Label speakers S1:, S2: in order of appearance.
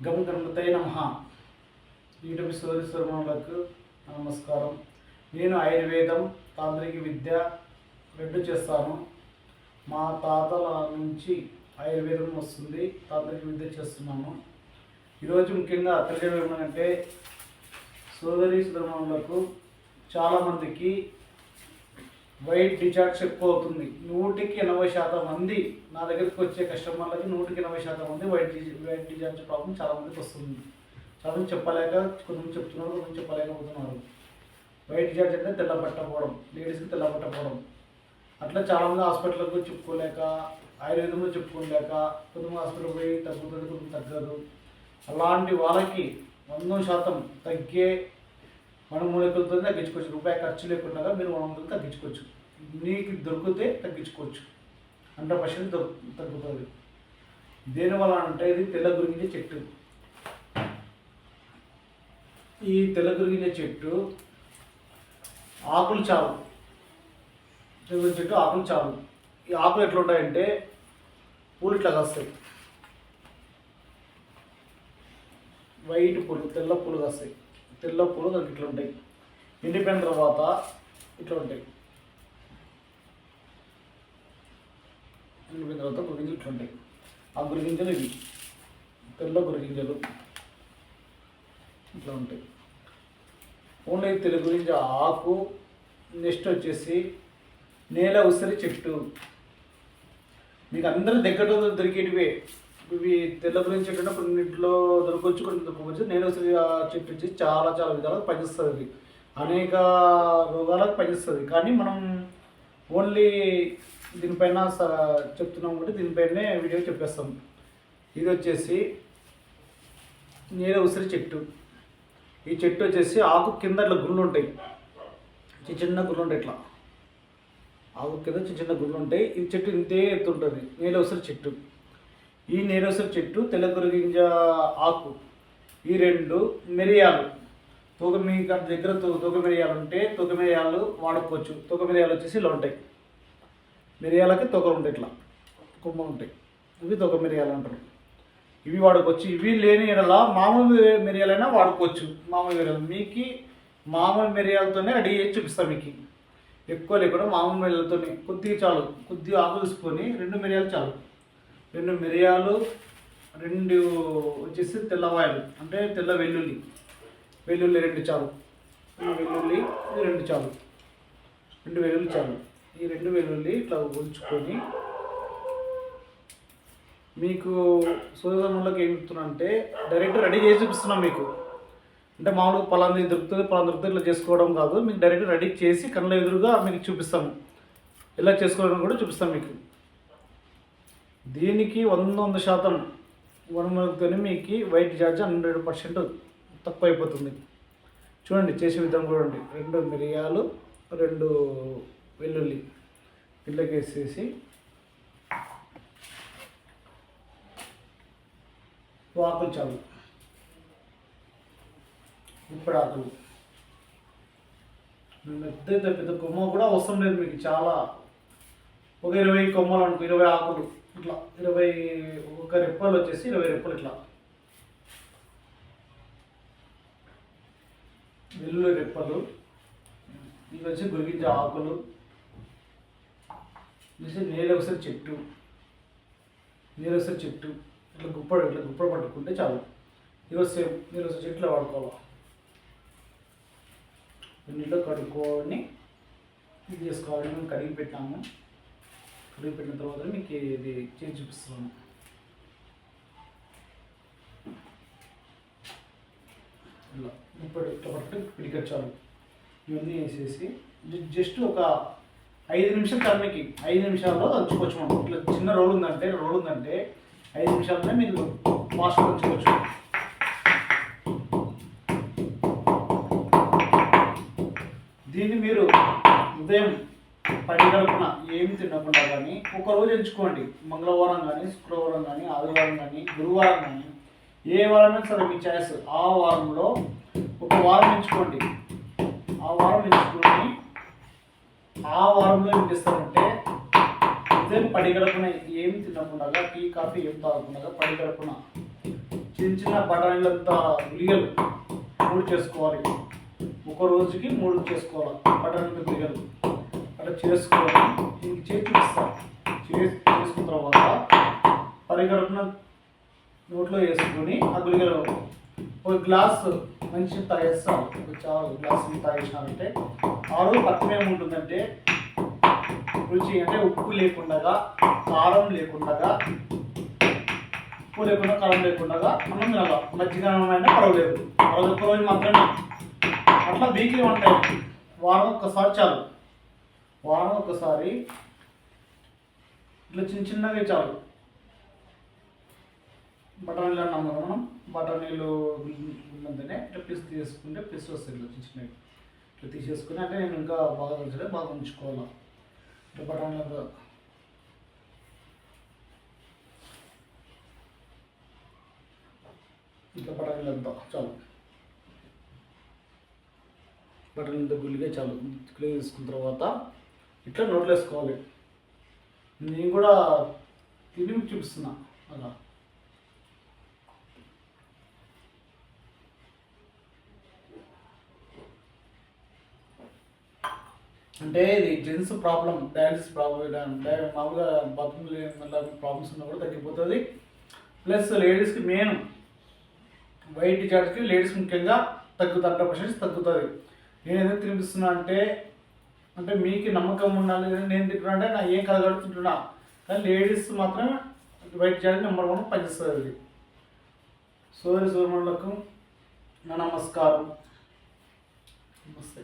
S1: గం గణపతయ నమః. యూట్యూబ్ సోదరులకు నమస్కారం. నేను ఆయుర్వేదం తాంత్రిక విద్య రెండు చేస్తాను. మా తాతల నుంచి ఆయుర్వేదం వస్తుంది, తాంత్రిక విద్య చేస్తున్నాను. ఈరోజు ముఖ్యంగా తెలియడం ఏమంటే, సోదరులకు చాలామందికి వైట్ డిశ్చార్జ్ ఎక్కువ అవుతుంది. 100% మంది నా దగ్గరికి వచ్చే కస్టమర్లకి 100% మంది వైట్ డిశ్చార్జ్ ప్రాబ్లం చాలామందికి వస్తుంది. చాలామంది చెప్పలేక, కొంతమంది చెప్తున్నారు, కొంతమంది చెప్పలేకపోతున్నారు. వైట్ డిశ్చార్జ్ అంటే తెల్లబట్టపోవడం, లేడీస్కి తెల్లబట్టపోవడం. అట్లా చాలామంది హాస్పిటల్కి చెప్పుకోలేక, ఆయుర్వేదంలో చెప్పుకోలేక, కొంతమంది హాస్పిటల్ పోయి తగ్గుతుంది, కొంతమంది తగ్గదు. అలాంటి వాళ్ళకి 100% తగ్గే మనం మూలికలతో తగ్గించుకోవచ్చు. రూపాయి ఖర్చు లేకుండా మీరు 100 తగ్గించుకోవచ్చు. నీకు దొరికితే తగ్గించుకోవచ్చు. 100% తగ్గుతుంది. దేనివల్ల అంటే ఇది తెల్ల గురింజ చెట్టు. ఈ తెల్ల గురింజ చెట్టు ఆకులు చాలు. తెల్ల చెట్టు ఆకులు చాలు. ఈ ఆకులు ఎట్లా ఉంటాయంటే పూలు ఇట్లా కాస్తాయి. వైట్ పూలు, తెల్ల పూలు కాస్తాయి. తెల్ల పూలు దానికి ఇట్లా ఉంటాయి. ఎండిపోయిన తర్వాత ఇట్లా ఉంటాయి. ఎండిపోయిన తర్వాత గురిగింజలు ఇట్లా ఉంటాయి. ఆ గురిగింజలు ఇవి తెల్ల గురిగింజలు ఇట్లా ఉంటాయి. ఓన్లీ తెల్ల గురింజ ఆకు. నెక్స్ట్ వచ్చేసి నేల ఉసిరి చెట్టు. మీకు అందరూ దగ్గర దొరికేటివే. ఇవి తెల్ల గురించి చెట్టు కొన్నింటిలో దొరకవచ్చు, కొన్ని దొరకవచ్చు. నేను ఉసిరి చెట్టు వచ్చి చాలా చాలా విధాలుగా పనిచేస్తుంది. అనేక రోగాలకు పనిచేస్తుంది. కానీ మనం ఓన్లీ దీనిపైన చెప్తున్నాం కాబట్టి దీనిపైనే వీడియో చెప్పేస్తాం. ఇది వచ్చేసి నేల ఉసిరి చెట్టు. ఈ చెట్టు వచ్చేసి ఆకు కింద ఇట్లా గుళ్ళు ఉంటాయి, చిన్న గుళ్ళు ఉంటాయి. ఇట్లా ఆకు కింద చిన్న గుళ్ళు ఉంటాయి. ఈ చెట్టు ఇంతే ఎత్తు ఉంటుంది. నేల ఉసిరి చెట్టు. ఈ నేరేసరి చెట్టు, తెల్ల గురిగింజ ఆకు, ఈ రెండు మిరియాలు. మీ దగ్గర తూక మిరియాలు ఉంటే తూక మిరియాలు వాడుకోవచ్చు. తూక మిరియాలు వచ్చేసి ఇలా ఉంటాయి. మిరియాలకి తొకలు ఉంటాయి, ఇట్లా కొమ్మలు ఉంటాయి. ఇవి తూక మిరియాలు అంటారు. ఇవి వాడుకోవచ్చు. ఇవి లేని ఎడలా మామూలు మిరియాలైనా వాడుకోవచ్చు. మామూలు మిరియాలు మీకు మామూలు మిరియాలతోనే రెడీ చేసి చూపిస్తాను. మీకు ఎక్కువ లేకుండా మామూలు మిరియాలతోనే కొద్దిగా చాలు. కొద్దిగా ఆకు తీసుకొని 2 మిరియాలు చాలు. 2 మిరియాలు, 2 వచ్చేసి తెల్లవాయలు అంటే తెల్ల వెల్లుల్లి. వెల్లుల్లి 2 చాలు. వెల్లుల్లి 2 చాలు. 2 వెల్లుల్లి చాలు. ఈ 2 వెల్లుల్లి ఇట్లా ఉంచుకొని మీకు సూర్యధర్మంలోకి ఏం చెప్తున్నా అంటే డైరెక్ట్ రెడీ చేసి చూపిస్తున్నాం మీకు. అంటే మామూలుగా పలానా దొరుకుతుంది ఇట్లా చేసుకోవడం కాదు. మీకు డైరెక్ట్ రెడీ చేసి కళ్ళ ఎదురుగా మీకు చూపిస్తాము. ఎలా చేసుకోవడం కూడా చూపిస్తాం మీకు. దీనికి 100% వనమూలికతోనే మీకు వైట్ డిశ్చార్జ్ 100% తక్కువ అయిపోతుంది. చూడండి చేసే విధానం చూడండి. 2 మిరియాలు, 2 వెల్లుల్లి ఇళ్ళకి వేసేసి ఆకులు చాలు. ఇప్పుడు ఆకులు పెద్ద కొమ్మ కూడా అవసరం లేదు మీకు. చాలా ఒక 20 కొమ్మలు అనుకో, 20 ఆకులు ఇట్లా 20, ఒక రెప్పలు వచ్చేసి 20 రెప్పలు ఇట్లా. వెల్లుల్లి రెప్పలు, ఇవి వచ్చి గురిగింజ ఆకులు, ఇది నేల ఉసిరి చెట్టు. నేల ఉసిరి చెట్టు ఇట్లా గుప్పడు పట్టుకుంటే చాలు. ఈరోజు సేమ్ నేల ఉసిరి చెట్లు వాడుకోవాలి. నీళ్ళు కడుక్కొని ఇది చేసుకోవాలి. మేము కడిగి పెట్టాము. కడిగి పెట్టిన తర్వాత మీకు ఇది చేసి చూపిస్తున్నాను. ఇలా ఇప్పుడు ఇట్లా పట్టు పిడికచ్చాలు ఇవన్నీ వేసేసి జస్ట్ ఒక 5 నిమిషాలు టర్మికి 5 నిమిషాల్లో దంచుకోవచ్చు. మనం ఇట్లా చిన్న రోల్ ఉందంటే 5 నిమిషాలనే మీరు ఫాస్ట్గా దంచుకోవచ్చు. దీన్ని మీరు ఉదయం 10 గంటల ఏమి తినకుండా కానీ ఒకరోజు ఎంచుకోండి. మంగళవారం కానీ, శుక్రవారం కానీ, ఆదివారం కానీ, గురువారం కానీ, ఏ వారమైనా సరే మీ చాయిస్. ఆ వారంలో ఒక వారం ఎంచుకోండి. ఆ వారం ఎంచుకొని ఆ వారంలో ఏం చేస్తారంటే ఉదయం 10 గంటల ఏమి తినకుండా, టీ కాఫీ ఏం తాగకుండా 10 గంటల చిన్న చిన్న బఠానీలంతా గుళికలు 3 చేసుకోవాలి. ఒక రోజుకి 3 చేసుకోవాలి బఠానీల గుళికలు. అట్లా చేసుకొని ఇంక చేతికి ఇస్తాం. చేసుకున్న తర్వాత పరిగడుపున నోట్లో వేసుకొని ఆ గుళికలు ఒక గ్లాసు మంచి తాగేస్తాం. చాలా గ్లాసు తాగేసినారంటే ఆ రోజు పక్కన ఏముంటుందంటే రుచి అంటే ఉప్పు లేకుండా, కారం లేకుండా, ఉప్పు లేకుండా కారం లేకుండా మనం తినాలి. మజ్జిగమైనా పర్వాలేదు, ఒక్క రోజు మాత్రమే. అట్లా వీక్లీ 1 టైం, వారం ఒక్కసారి చాలు. వారం ఒక్కసారి ఇట్లా చిన్న చిన్నగా చాలు. బఠానీలు అన్నాం కదా మనం, బఠానీలు ఉన్నంతనే ఇట్లా పీస్ తీసుకుంటే పీస్ వస్తాయి ఇట్లా చిన్న చిన్నవి. ఇట్లా తీసేసుకుని అంటే నేను ఇంకా బాగా తెలిసే బాగా ఉంచుకోవాలి. ఇట్లా బఠానీలు ఇట్లా బఠానీలంతా చాలు. బఠానీలంతా గుల్లిగా చాలు. క్లీన్ చేసుకున్న తర్వాత ఇట్లా నోట్లో వేసుకోవాలి. నేను కూడా తిని మీకు చూపిస్తున్నా అలా. అంటే ఇది జెంట్స్ ప్రాబ్లం, డయాలసిస్ ప్రాబ్లం, మామూలుగా బాత్రూమ్ మళ్ళీ ప్రాబ్లమ్స్ ఉన్నా కూడా తగ్గిపోతుంది. ప్లస్ లేడీస్కి మెయిన్ వైట్ జాడ్కి లేడీస్ ముఖ్యంగా తగ్గుతుంది, 100% తగ్గుతుంది. నేను ఎందుకు తినిపిస్తున్నా అంటే మీకు నమ్మకం ఉండాలి. నేను తింటున్నా అంటే నా ఏం కలగడుతుంటున్నా, కానీ లేడీస్ మాత్రం వైట్ జాడ్కి నెంబర్ 1 పనిచేస్తుంది అది. సూర్యమణులకు నా నమస్కారం. నమస్తే.